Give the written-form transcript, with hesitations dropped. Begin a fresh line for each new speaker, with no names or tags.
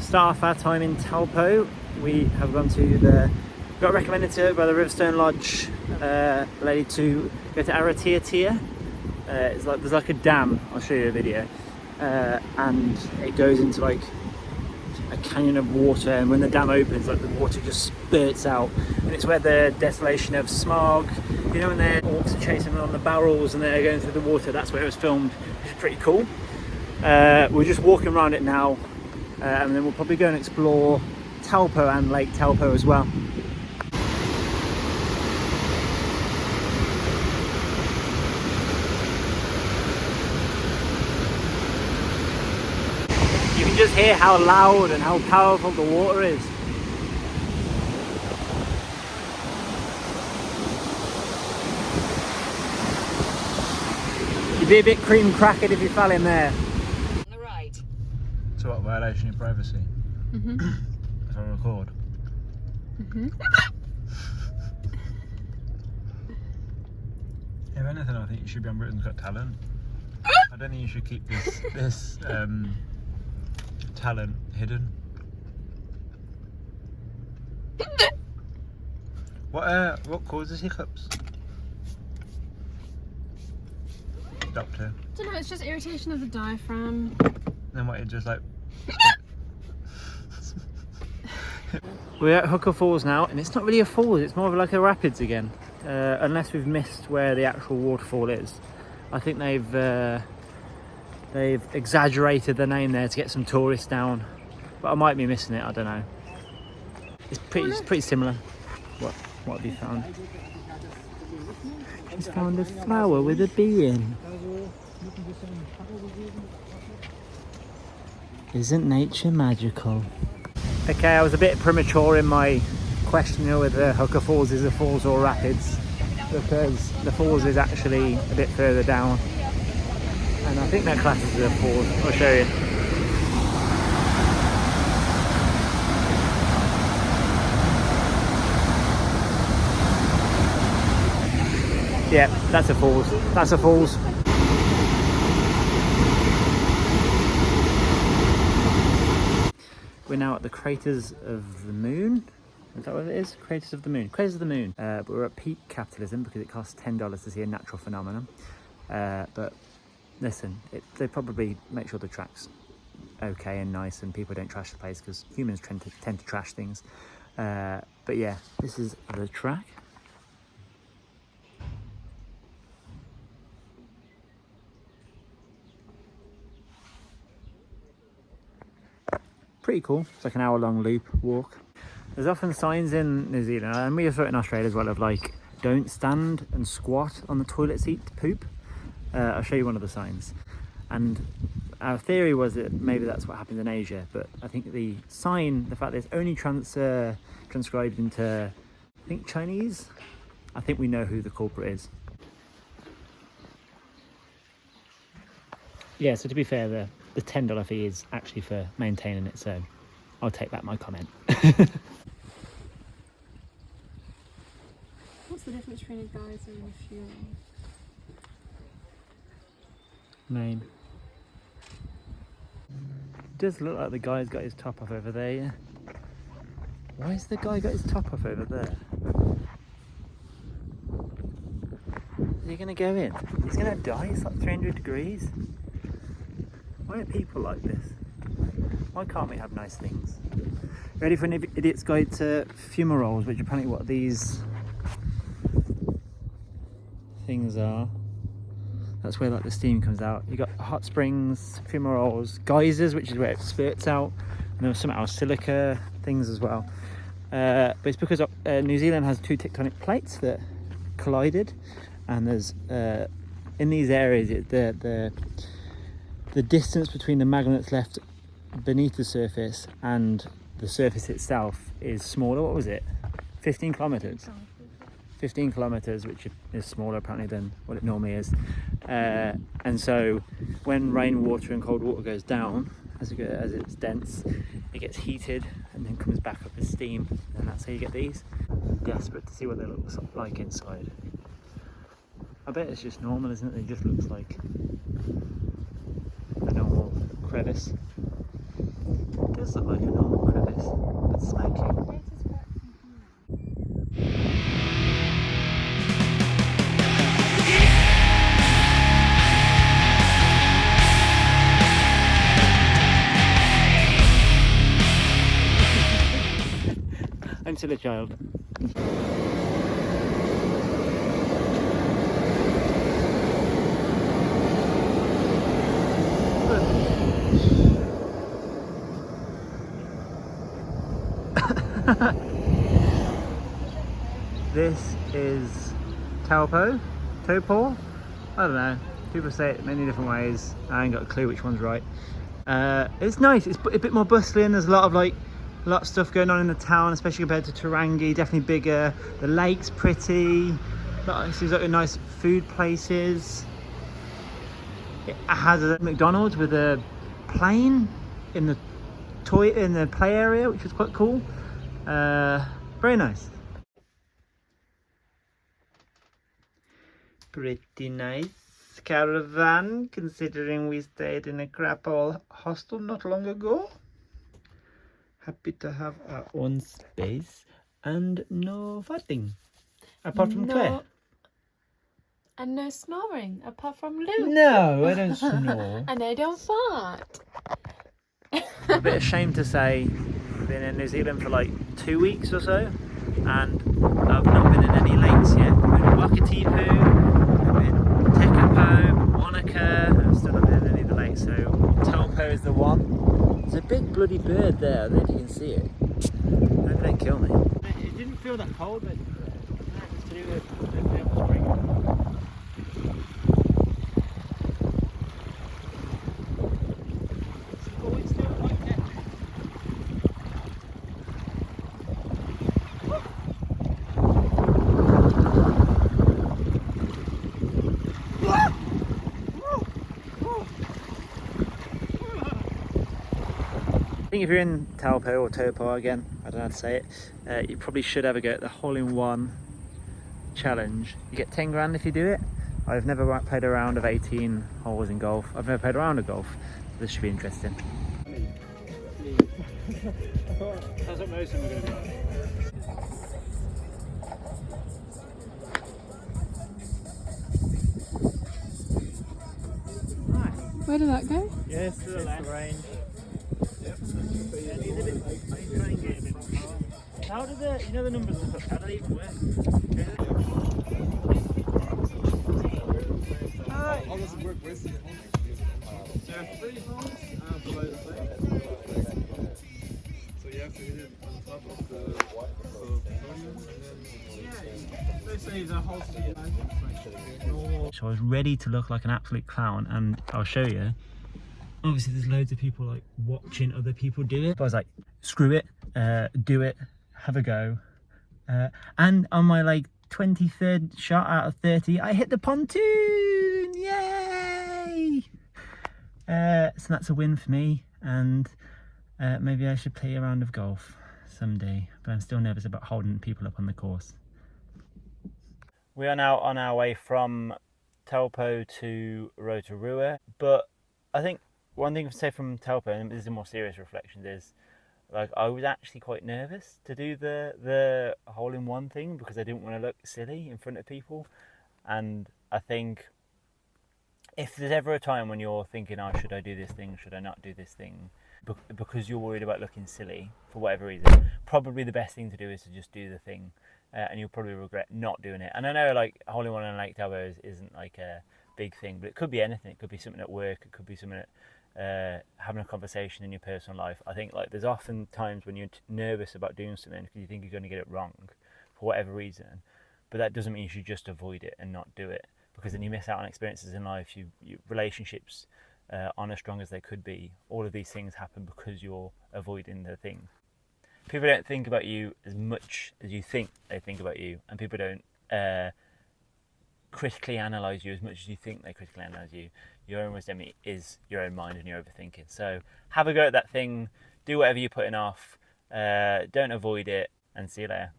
start off our time in Taupo. We have gone to got recommended to by the Riverstone Lodge lady to go to Arateatea. There's like a dam. I'll show you a video, and it goes into like a canyon of water, and when the dam opens, like the water just spurts out, and it's where the desolation of Smog, you know, when the orcs are chasing them on the barrels and they're going through the water, that's where it was filmed, which is pretty cool. We're just walking around it now, and then we'll probably go and explore Taupo and Lake Taupo as well. You can just hear how loud and how powerful the water is. You'd be a bit cream crackered if you fell in there.
On the right.
So what, violation of privacy? Mm-hmm. If I record? Mm-hmm. If anything, I think you should be on Britain's Got Talent. I don't think you should keep this talent hidden. What causes hiccups? Doctor.
I don't know, it's just irritation of the diaphragm.
Then what, it just like... We're at Huka Falls now, and it's not really a falls, it's more of like a rapids again. Unless we've missed where the actual waterfall is. I think they've exaggerated the name there to get some tourists down, but I might be missing it, I don't know. It's pretty similar. What have you found? She's found a flower with a bee in. Isn't nature magical? Okay, I was a bit premature in my question whether Huka Falls is a falls or rapids, because the falls is actually a bit further down, and I think that classes as a falls. I'll show you. Yeah, that's a falls. That's a falls. We're now at the Craters of the Moon. Is that what it is? Craters of the Moon. Craters of the Moon. But we're at peak capitalism because it costs $10 to see a natural phenomenon. But listen, they probably make sure the track's okay and nice and people don't trash the place, because humans tend to trash things. But yeah, this is the track. Pretty cool. It's like an hour-long loop walk. There's often signs in New Zealand, and we saw it in Australia as well, of like, don't stand and squat on the toilet seat to poop. I'll show you one of the signs. And our theory was that maybe that's what happens in Asia, but I think the sign, the fact that it's only transcribed into, I think, Chinese, I think we know who the culprit is. Yeah, so to be fair, the $10 fee is actually for maintaining it, so I'll take back my comment.
What's the difference between a geyser and a fuel?
Name. It does look like the guy's got his top off over there, yeah. Why has the guy got his top off over there? Is he gonna go in? He's gonna die, it's like 300 degrees. Why are people like this? Why can't we have nice things? Ready for an idiot's guide to fumaroles, which apparently what these things are. That's where like the steam comes out. You got hot springs, fumaroles, geysers, which is where it spurts out, and there was some silica things as well. But it's because New Zealand has two tectonic plates that collided, and there's in these areas the distance between the magma that's left beneath the surface and the surface itself is smaller. What was it? 15 kilometres? 15 kilometres, which is smaller apparently than what it normally is. And so when rainwater and cold water goes down, as it's dense, it gets heated and then comes back up as steam, and that's how you get these. I'm desperate to see what they look like inside. I bet it's just normal, isn't it? It just looks like a normal crevice. It does does look like a normal crevice. It's smoky. I'm still a child. This is Taupo, Taupo. I don't know. People say it many different ways. I ain't got a clue which one's right. It's nice. It's a bit more bustling. There's a lot of stuff going on in the town, especially compared to Tarangi. Definitely bigger. The lake's pretty. Seems like nice food places. It has a McDonald's with a plane in the play area, which was quite cool. Very nice. Pretty nice caravan, considering we stayed in a crap hole hostel not long ago. Happy to have our own space and no farting, apart from Claire.
And no snoring, apart from Luke.
No, I don't snore.
And I don't fart.
I'm a bit ashamed to say I've been in New Zealand for like 2 weeks or so, and I've not been in any lakes yet. I've been in Wakatipu, I've been Tekapo, Wanaka, I've still not been in any of the lakes, so Taupo is the one. There's a big bloody bird there, I don't know if you can see it. Hope it don't kill me. It didn't feel that cold, but it's to do with the spring. I think if you're in Taupo or Taupo again, I don't know how to say it, you probably should have a go at the hole-in-one challenge. You get 10 grand if you do it. I've never played a round of 18 holes in golf. I've never played a round of golf. This should be interesting. That's what most of them are going to be.
Where did that go?
Yes, to the left. Range. How do the, you know the numbers and stuff, how do they even work?
How does it work? Where's the phone? There are 3 phones below the plate. So you have to hit it on top of the podium and then they say the whole speed.
So I was ready to look like an absolute clown, and I'll show you. Obviously there's loads of people like watching other people do it, but I was like, screw it, do it, have a go. And on my like 23rd shot out of 30, I hit the pontoon, yay! So that's a win for me, and maybe I should play a round of golf someday, but I'm still nervous about holding people up on the course. We are now on our way from Taupo to Rotorua, but I think one thing to say from Taupo, and this is a more serious reflection, is like I was actually quite nervous to do the hole-in-one thing because I didn't want to look silly in front of people. And I think if there's ever a time when you're thinking, oh, should I do this thing, should I not do this thing, because you're worried about looking silly for whatever reason, probably the best thing to do is to just do the thing, and you'll probably regret not doing it. And I know like hole-in-one on Lake Taupo isn't like a big thing, but it could be anything. It could be something at work, it could be something at having a conversation in your personal life. I think like there's often times when you're nervous about doing something because you think you're going to get it wrong for whatever reason, but that doesn't mean you should just avoid it and not do it, because then you miss out on experiences in life. You relationships aren't as strong as they could be. All of these things happen because you're avoiding the thing. People don't think about you as much as you think they think about you, and people don't critically analyse you as much as you think they critically analyse you. Your own wisdom is your own mind and your overthinking. So have a go at that thing, do whatever you're putting off, don't avoid it, and see you later.